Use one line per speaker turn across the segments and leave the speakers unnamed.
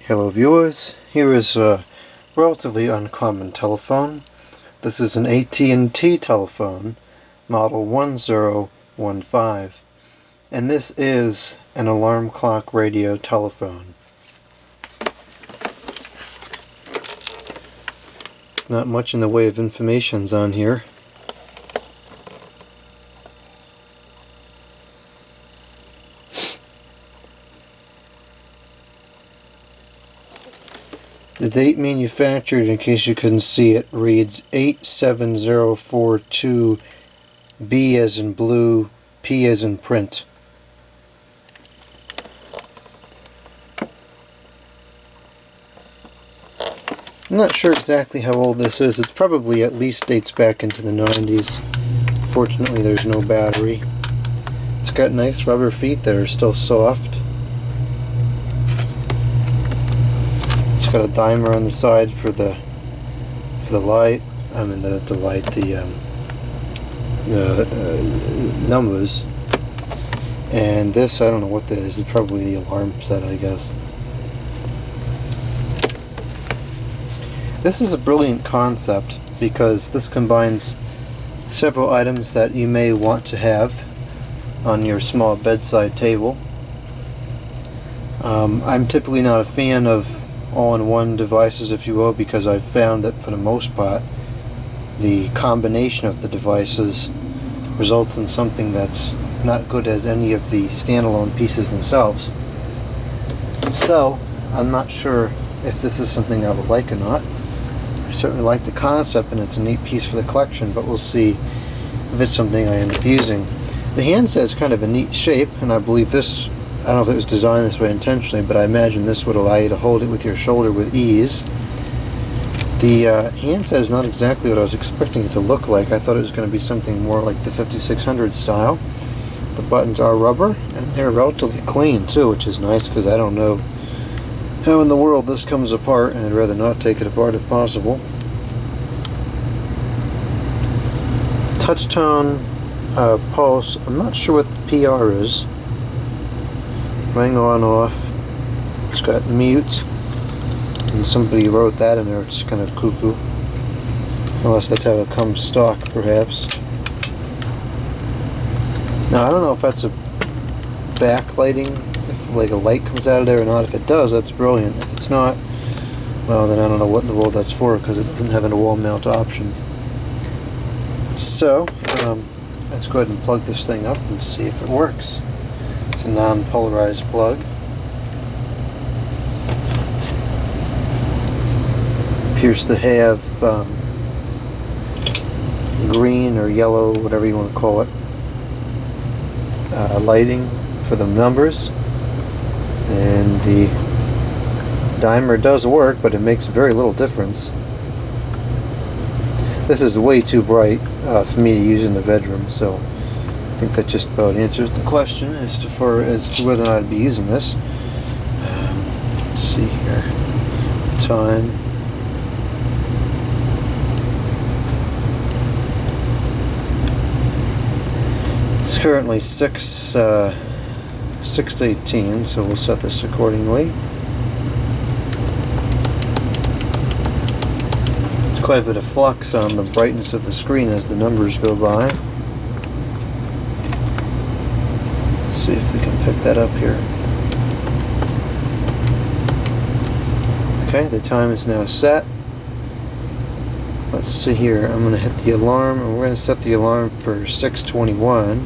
Hello viewers, here is a relatively uncommon telephone. This is an AT&T telephone, model 1015, and this is an alarm clock radio telephone. Not much in the way of information's on here. The date manufactured, in case you couldn't see it, reads 87042, B as in blue, P as in print. I'm not sure exactly how old this is. It's probably at least dates back into the 90s. Fortunately, there's no battery. It's got nice rubber feet that are still soft. It's got a dimer on the side for the light. I mean the numbers. And this, I don't know what that is. It's probably the alarm set, I guess. This is a brilliant concept because this combines several items that you may want to have on your small bedside table. I'm typically not a fan of all-in-one devices, if you will, because I've found that for the most part the combination of the devices results in something that's not good as any of the standalone pieces themselves. So I'm not sure if this is something I would like or not. I certainly like the concept and it's a neat piece for the collection, but we'll see if it's something I end up using. The handset is kind of a neat shape, and I believe this, I don't know if it was designed this way intentionally, but I imagine this would allow you to hold it with your shoulder with ease. The handset is not exactly what I was expecting it to look like. I thought it was going to be something more like the 5600 style. The buttons are rubber, and they're relatively clean too, which is nice because I don't know how in the world this comes apart, and I'd rather not take it apart if possible. Touchtone pulse, I'm not sure what the PR is. Ring on off. It's got mute, and somebody wrote that in there. It's kind of cuckoo, unless that's how it comes stock, perhaps. Now I don't know if that's a backlighting, if like a light comes out of there or not. If it does, that's brilliant. If it's not, well then I don't know what in the world that's for, because it doesn't have a wall mount option. So let's go ahead and plug this thing up and see if it works. It's a non-polarized plug. Appears to have green or yellow, whatever you want to call it, lighting for the numbers. And the dimer does work, but it makes very little difference. This is way too bright for me to use in the bedroom, so I think that just about answers the question as to whether or not I'd be using this. Let's see here. Time. It's currently 6:18, so we'll set this accordingly. There's quite a bit of flux on the brightness of the screen as the numbers go by. See if we can pick that up here. Okay, the time is now set. Let's see here. I'm going to hit the alarm, and we're going to set the alarm for 6:21.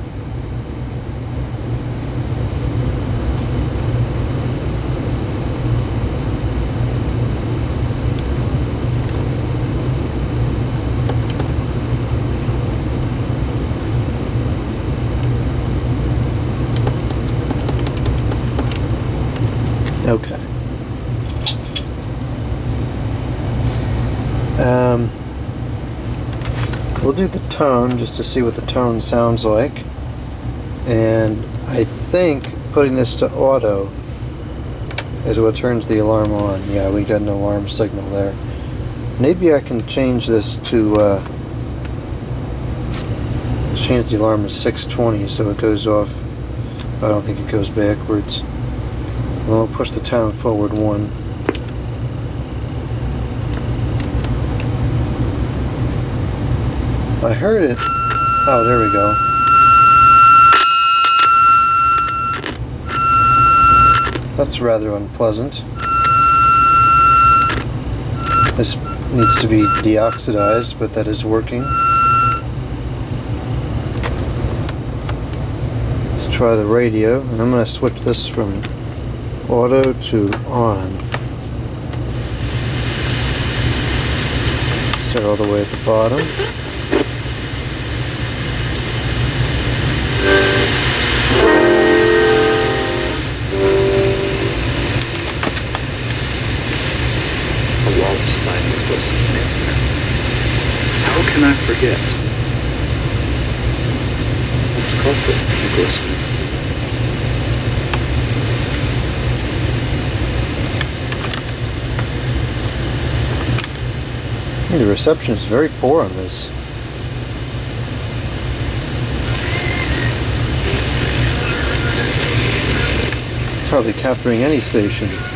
Okay. We'll do the tone just to see what the tone sounds like. And I think putting this to auto is what turns the alarm on. Yeah, we got an alarm signal there. Maybe I can change this to change the alarm to 6:20 so it goes off. I don't think it goes backwards. We'll push the tone forward one. I heard it. Oh, there we go. That's rather unpleasant. This needs to be deoxidized, but that is working. Let's try the radio, and I'm going to switch this from auto to on. Start all the way at the bottom.
How can I forget? It's corporate Englishman.
The reception is very poor on this. It's hardly capturing any stations.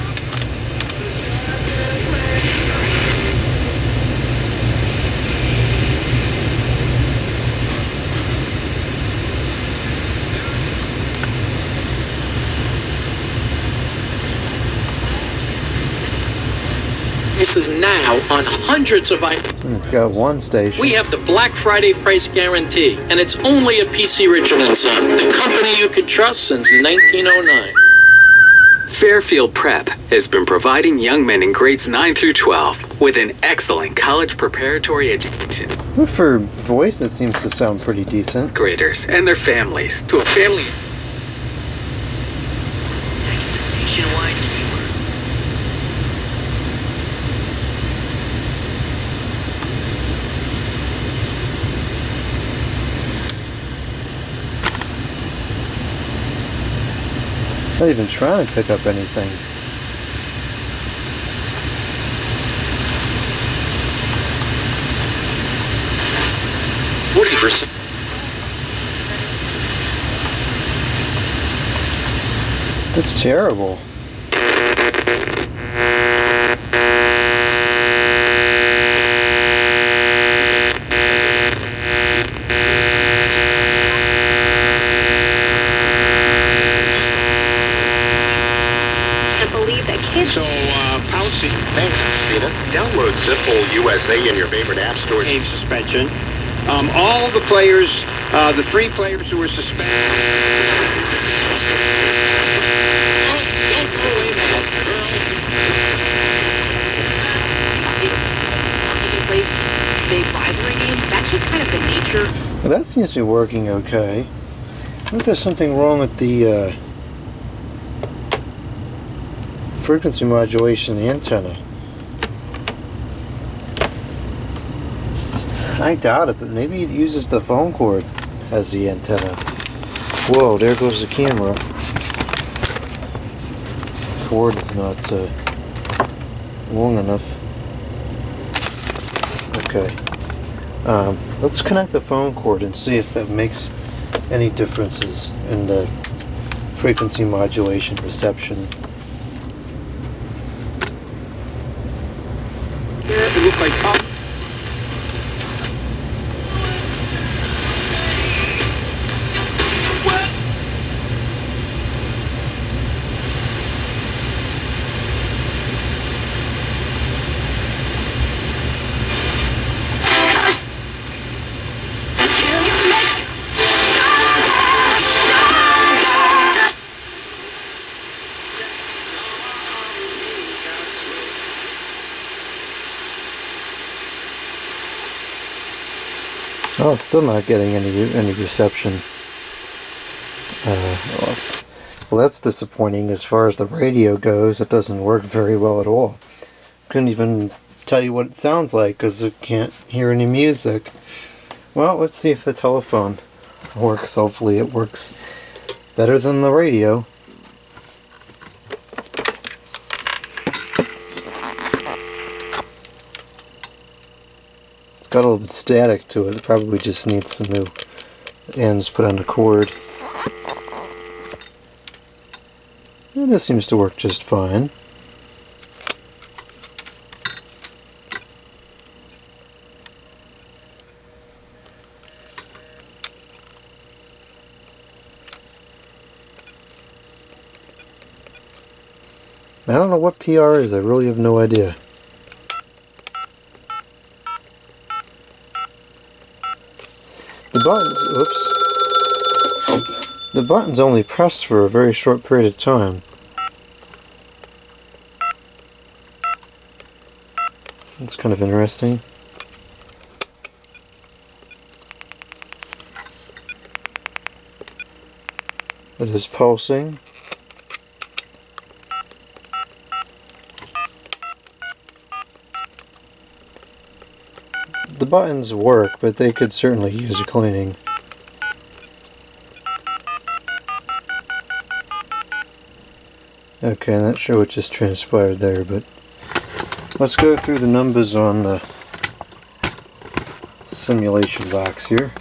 This is now on hundreds of items.
And it's got one station.
We have the Black Friday price guarantee, and it's only at PC Richard & Son, the company you can trust since 1909.
Fairfield Prep has been providing young men in grades 9 through 12 with an excellent college preparatory education.
Well, for voice, that seems to sound pretty decent.
Graders and their families to a family.
It's not even trying to pick up anything. That's terrible.
So, Pouncey. Thanks, Christina. Download Zipple USA in your favorite app stores. Game suspension. All the players, the 3 players who were suspended. Don't go away, man, girl. Rivalry games. That's just kind of the nature.
Well, that seems to be working okay. I think there's something wrong with the frequency modulation antenna. I doubt it, but maybe it uses the phone cord as the antenna. Whoa, there goes the camera. The cord is not long enough. Okay. Let's connect the phone cord and see if it makes any differences in the frequency modulation reception.
It looked like top.
Oh, it's still not getting any reception off. Well, that's disappointing. As far as the radio goes, it doesn't work very well at all. Couldn't even tell you what it sounds like because it can't hear any music. Well, let's see if the telephone works. Hopefully it works better than the radio. Got a little bit static to it. It probably just needs some new ends put on the cord. And this seems to work just fine. I don't know what PR is, I really have no idea. The buttons, oops. The button's only pressed for a very short period of time. That's kind of interesting. It is pulsing. The buttons work, but they could certainly use a cleaning. Okay, I'm not sure what just transpired there, but let's go through the numbers on the simulation box here.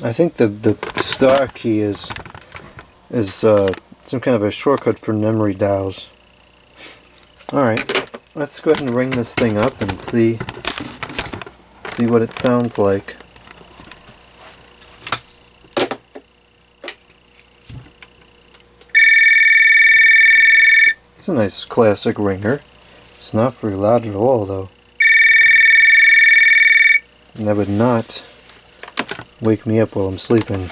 I think the star key is some kind of a shortcut for memory dials. Alright, let's go ahead and ring this thing up and see what it sounds like. It's a nice classic ringer. It's not very loud at all though. And that would not wake me up while I'm sleeping.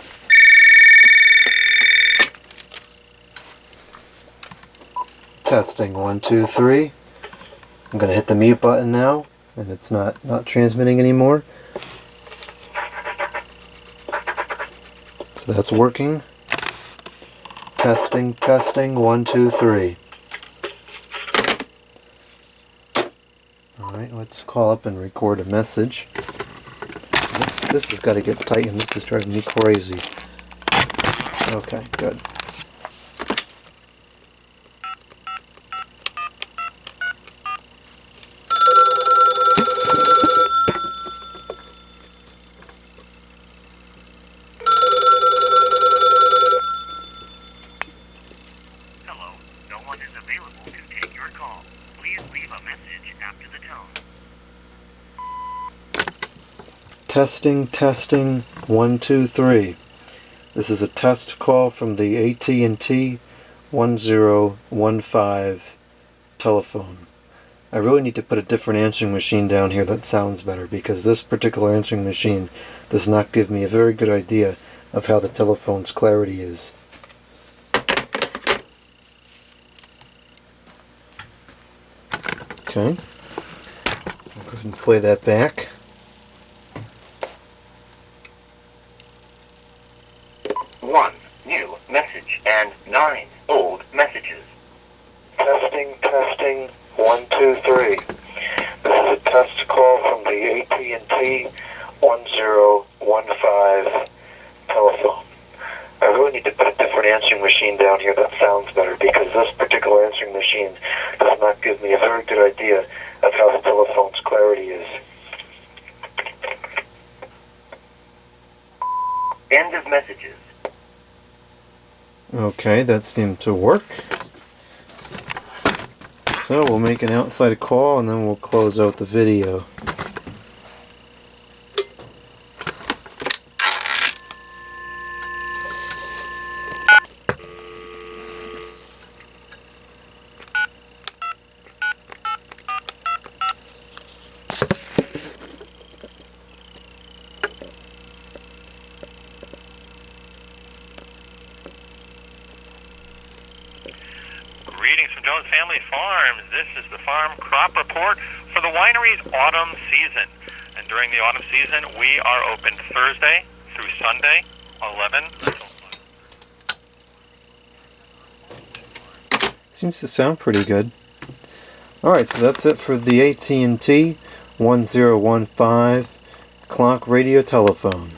Testing 1, 2, 3. I'm gonna hit the mute button now, and it's not transmitting anymore. So that's working. Testing, 1, 2, 3. Alright, let's call up and record a message. This has got to get tightened. This is driving me crazy. Okay, good.
Hello, no one is available to take your call. Please leave a message after the tone.
Testing, 1, 2, 3. This is a test call from the AT&T 1015 telephone. I really need to put a different answering machine down here that sounds better, because this particular answering machine does not give me a very good idea of how the telephone's clarity is. Okay. I'll go ahead and play that back.
1 new message and 9 old messages.
Testing, 1, 2, 3. This is a test call from the AT&T 1015 telephone. I really need to put a different answering machine down here that sounds better, because this particular answering machine does not give me a very good idea of how the telephone's clarity is.
End of messages.
Okay, that seemed to work. So we'll make an outside call and then we'll close out the video.
Greetings from Jones Family Farms. This is the farm crop report for the winery's autumn season. And during the autumn season, we are open Thursday through Sunday, 11.
Seems to sound pretty good. Alright, so that's it for the AT&T 1015 clock radio telephone.